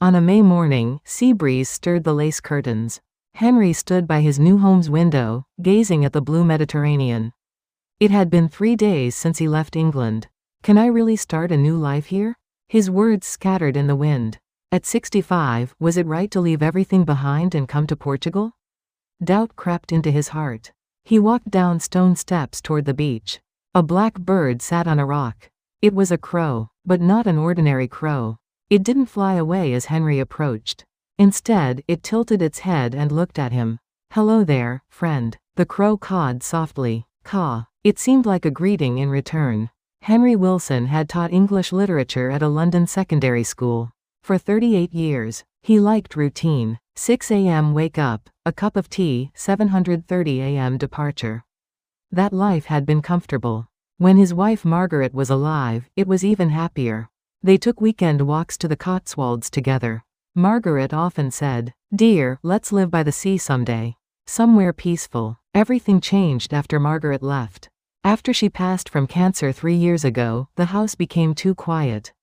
On a May morning, sea breeze stirred the lace curtains. Henry stood by his new home's window, gazing at the blue Mediterranean. It had been 3 days since he left England. Can I really start a new life here? His words scattered in the wind. At 65, was it right to leave everything behind and come to Portugal? Doubt crept into his heart. He walked down stone steps toward the beach. A black bird sat on a rock. It was a crow, but not an ordinary crow. It didn't fly away as Henry approached. Instead, it tilted its head and looked at him. "Hello there, friend." The crow cawed softly. Caw. It seemed like a greeting in return. Henry Wilson had taught English literature at a London secondary school. For 38 years, he liked routine. 6 a.m. wake up, a cup of tea, 7:30 a.m. departure. That life had been comfortable. When his wife Margaret was alive, it was even happier. They took weekend walks to the Cotswolds together. Margaret often said, "Dear, let's live by the sea someday. Somewhere peaceful." Everything changed after Margaret left. After she passed from cancer 3 years ago, the house became too quiet.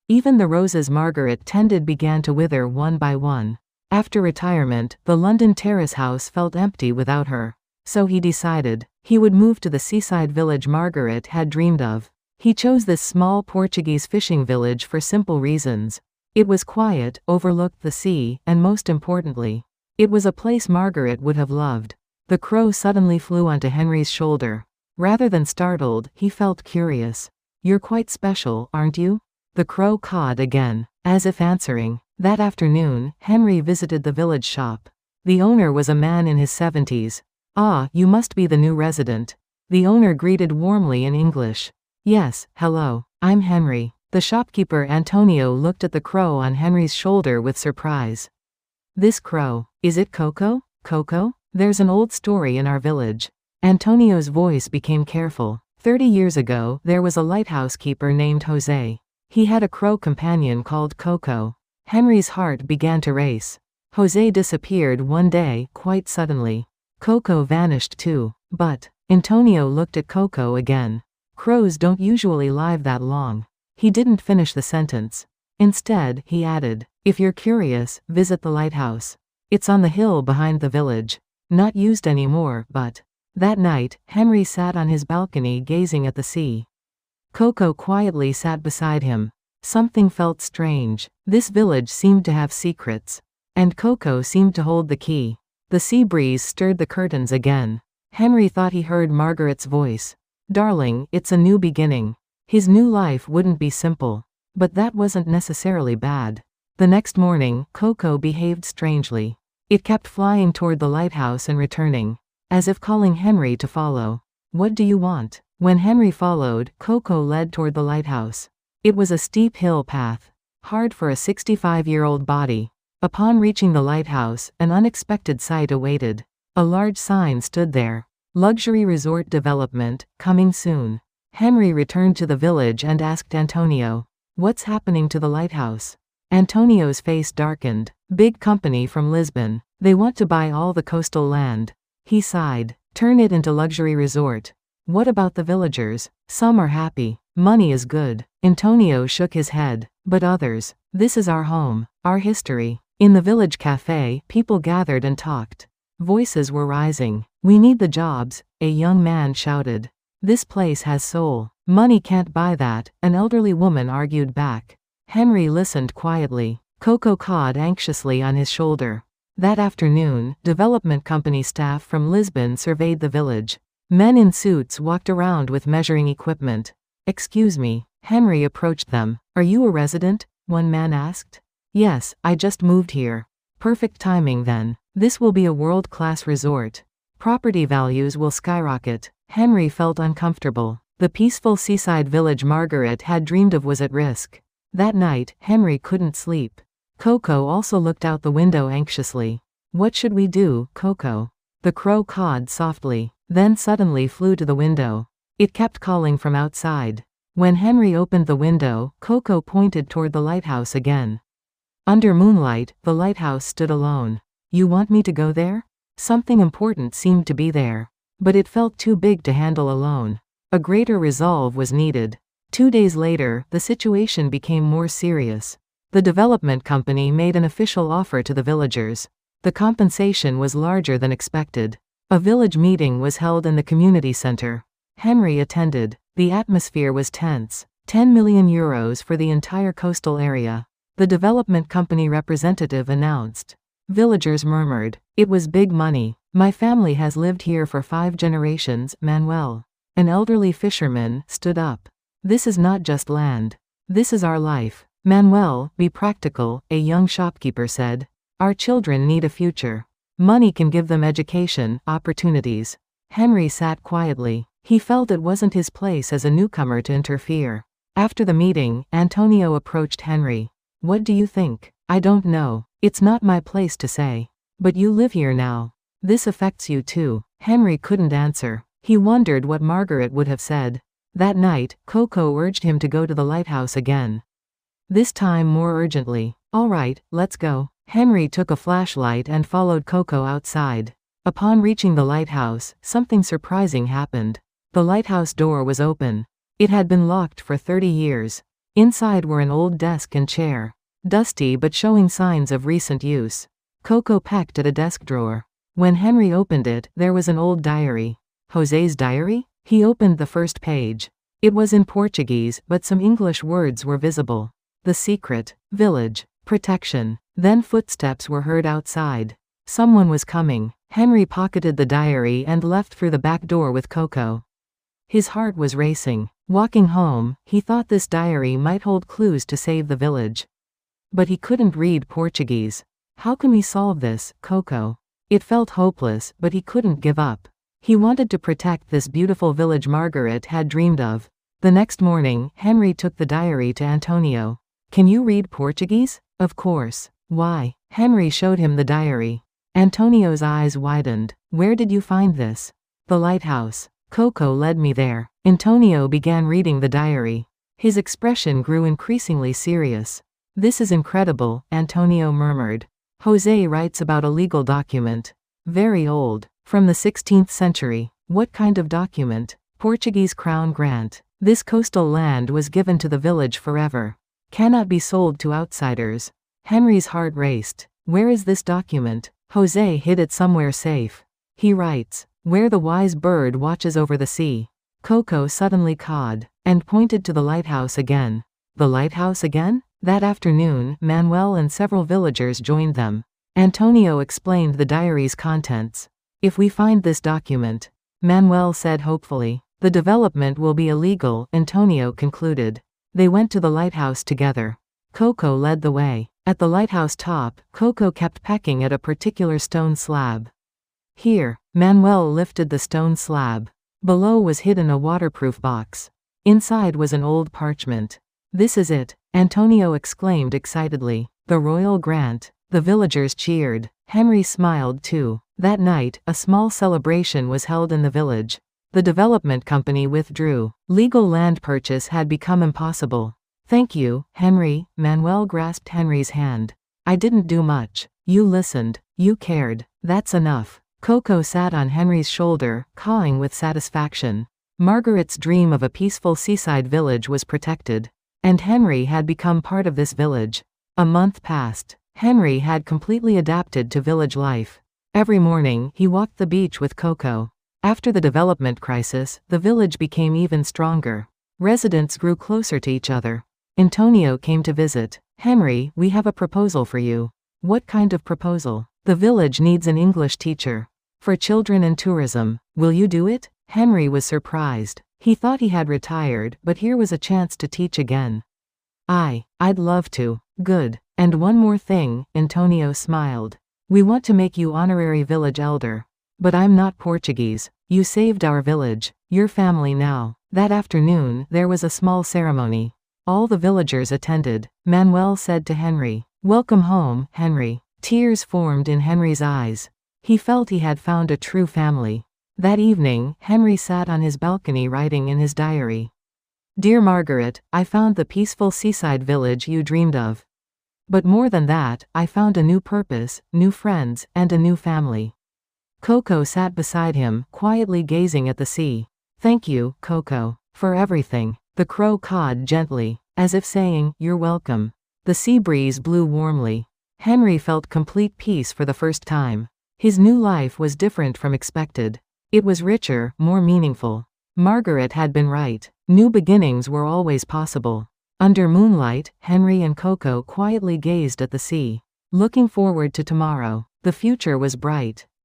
Even the roses Margaret tended began to wither one by one. After retirement, the London terrace house felt empty without her. So he decided, he would move to the seaside village Margaret had dreamed of. He chose this small Portuguese fishing village for simple reasons. It was quiet, overlooked the sea, and most importantly, it was a place Margaret would have loved. The crow suddenly flew onto Henry's shoulder. Rather than startled, he felt curious. "You're quite special, aren't you?" The crow cawed again, as if answering. That afternoon, Henry visited the village shop. The owner was a man in his 70s. "Ah, you must be the new resident." The owner greeted warmly in English. "Yes, hello. I'm Henry." The shopkeeper Antonio looked at the crow on Henry's shoulder with surprise. "This crow, is it Coco? Coco? There's an old story in our village." Antonio's voice became careful. 30 years ago, there was a lighthouse keeper named Jose. He had a crow companion called Coco. Henry's heart began to race. Jose disappeared one day, quite suddenly. Coco vanished too. But Antonio looked at Coco again. "Crows don't usually live that long." He didn't finish the sentence. Instead, he added, "If you're curious, visit the lighthouse. It's on the hill behind the village. Not used anymore, but..." That night, Henry sat on his balcony gazing at the sea. Coco quietly sat beside him. Something felt strange. This village seemed to have secrets. And Coco seemed to hold the key. The sea breeze stirred the curtains again. Henry thought he heard Margaret's voice. "Darling, it's a new beginning." His new life wouldn't be simple. But that wasn't necessarily bad. The next morning, Coco behaved strangely. It kept flying toward the lighthouse and returning, as if calling Henry to follow. "What do you want?" When Henry followed, Coco led toward the lighthouse. It was a steep hill path, hard for a 65-year-old body. Upon reaching the lighthouse, an unexpected sight awaited. A large sign stood there. "Luxury Resort Development, coming soon." Henry returned to the village and asked Antonio, "What's happening to the lighthouse?" Antonio's face darkened. "Big company from Lisbon. They want to buy all the coastal land." He sighed. "Turn it into luxury resort." "What about the villagers?" "Some are happy. Money is good." Antonio shook his head. "But others. This is our home, our history." In the village cafe, people gathered and talked. Voices were rising. "We need the jobs," a young man shouted. "This place has soul. Money can't buy that," an elderly woman argued back. Henry listened quietly. Coco cawed anxiously on his shoulder. That afternoon, development company staff from Lisbon surveyed the village. Men in suits walked around with measuring equipment. "Excuse me." Henry approached them. "Are you a resident?" one man asked. "Yes, I just moved here." "Perfect timing then. This will be a world-class resort. Property values will skyrocket." Henry felt uncomfortable. The peaceful seaside village Margaret had dreamed of was at risk. That night, Henry couldn't sleep. Coco also looked out the window anxiously. "What should we do, Coco?" The crow cawed softly, then suddenly flew to the window. It kept calling from outside. When Henry opened the window, Coco pointed toward the lighthouse again. Under moonlight, the lighthouse stood alone. "You want me to go there?" Something important seemed to be there. But it felt too big to handle alone. A greater resolve was needed. 2 days later, the situation became more serious. The development company made an official offer to the villagers. The compensation was larger than expected. A village meeting was held in the community center. Henry attended. The atmosphere was tense. 10 million euros for the entire coastal area. The development company representative announced. Villagers murmured. It was big money. My family has lived here for 5 generations, Manuel. An elderly fisherman stood up. This is not just land. This is our life. Manuel, be practical, a young shopkeeper said. Our children need a future. Money can give them education, opportunities. Henry sat quietly. He felt it wasn't his place as a newcomer to interfere. After the meeting, Antonio approached Henry. What do you think? I don't know. It's not my place to say. But you live here now. This affects you too. Henry couldn't answer. He wondered what Margaret would have said. That night, Coco urged him to go to the lighthouse again. This time more urgently. All right, let's go. Henry took a flashlight and followed Coco outside. Upon reaching the lighthouse, something surprising happened. The lighthouse door was open. It had been locked for 30 years. Inside were an old desk and chair. Dusty but showing signs of recent use. Coco pecked at a desk drawer. When Henry opened it, there was an old diary. José's diary? He opened the first page. It was in Portuguese, but some English words were visible. The secret, village, protection. Then footsteps were heard outside. Someone was coming. Henry pocketed the diary and left through the back door with Coco. His heart was racing. Walking home, he thought this diary might hold clues to save the village. But he couldn't read Portuguese. How can we solve this, Coco? It felt hopeless, but he couldn't give up. He wanted to protect this beautiful village Margaret had dreamed of. The next morning, Henry took the diary to Antonio. Can you read Portuguese? Of course. Why? Henry showed him the diary. Antonio's eyes widened. Where did you find this? The lighthouse. Coco led me there. Antonio began reading the diary. His expression grew increasingly serious. This is incredible, Antonio murmured. José writes about a legal document. Very old. From the 16th century. What kind of document? Portuguese crown grant. This coastal land was given to the village forever. Cannot be sold to outsiders. Henry's heart raced. Where is this document? José hid it somewhere safe. He writes, where the wise bird watches over the sea. Coco suddenly cawed, and pointed to the lighthouse again. The lighthouse again? That afternoon, Manuel and several villagers joined them. Antonio explained the diary's contents. If we find this document, Manuel said hopefully, the development will be illegal, Antonio concluded. They went to the lighthouse together. Coco led the way. At the lighthouse top, Coco kept pecking at a particular stone slab. Here, Manuel lifted the stone slab. Below was hidden a waterproof box. Inside was an old parchment. This is it, Antonio exclaimed excitedly. The royal grant. The villagers cheered. Henry smiled too. That night, a small celebration was held in the village. The development company withdrew. Legal land purchase had become impossible. Thank you, Henry. Manuel grasped Henry's hand. I didn't do much. You listened. You cared. That's enough. Coco sat on Henry's shoulder, cawing with satisfaction. Margaret's dream of a peaceful seaside village was protected. And Henry had become part of this village. A month passed. Henry had completely adapted to village life. Every morning, he walked the beach with Coco. After the development crisis, the village became even stronger. Residents grew closer to each other. Antonio came to visit. Henry, we have a proposal for you. What kind of proposal? The village needs an English teacher. For children and tourism. Will you do it? Henry was surprised. He thought he had retired, but here was a chance to teach again. I'd love to. Good. And one more thing, Antonio smiled. We want to make you honorary village elder. But I'm not Portuguese. You saved our village. Your family now. That afternoon, there was a small ceremony. All the villagers attended. Manuel said to Henry, welcome home, Henry. Tears formed in Henry's eyes. He felt he had found a true family. That evening, Henry sat on his balcony writing in his diary. Dear Margaret, I found the peaceful seaside village you dreamed of. But more than that, I found a new purpose, new friends, and a new family. Coco sat beside him, quietly gazing at the sea. Thank you, Coco, for everything. The crow cawed gently, as if saying, you're welcome. The sea breeze blew warmly. Henry felt complete peace for the first time. His new life was different from expected. It was richer, more meaningful. Margaret had been right. New beginnings were always possible. Under moonlight, Henry and Coco quietly gazed at the sea. Looking forward to tomorrow. The future was bright.